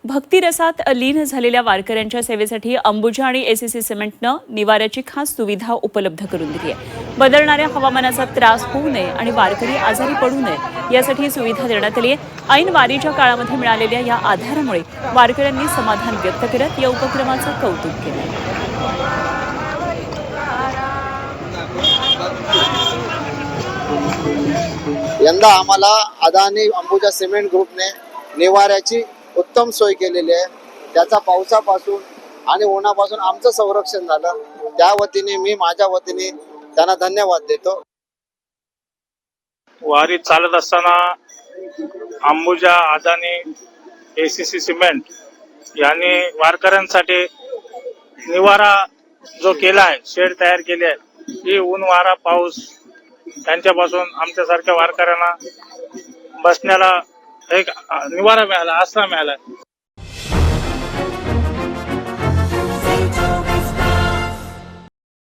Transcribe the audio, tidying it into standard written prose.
भक्तिरसात लीन झालेल्या वारकऱ्यांच्या सेवेसाठी अंबुजा आणि एसीसी सिमेंटनं निवाऱ्याची खास सुविधा उपलब्ध करून दिली आहे। बदलणाऱ्या हवामानाचा त्रास होऊ नये आणि वारकरी आजारी पडू नये यासाठी ही सुविधा देण्यात आली आहे। ऐन वारीच्या काळामध्ये मिळालेल्या या आधारामुळे वारकऱ्यांनी समाधान व्यक्त करत या उपक्रमाचं कौतुक केलं। यंदा आम्हाला अदानी अंबुजा सिमेंट ग्रुपने निवाऱ्याची उत्तम सोय केलेली आहे। त्याचा पावसापासून आणि उन्हापासून आमचं संरक्षण झालं, त्या वतीने मी माझ्या वतीने त्यांना धन्यवाद देतो। वारी चालत असताना अंबुजा, अदानी, एसीसी सिमेंट यांनी वारकऱ्यांसाठी निवारा जो केला आहे, शेड तयार केले आहे, ही ऊन वारा पाऊस त्यांच्यापासून आमच्यासारख्या वारकऱ्यांना बसण्याला एक निवारा मिळाला, आसरा मिळाला।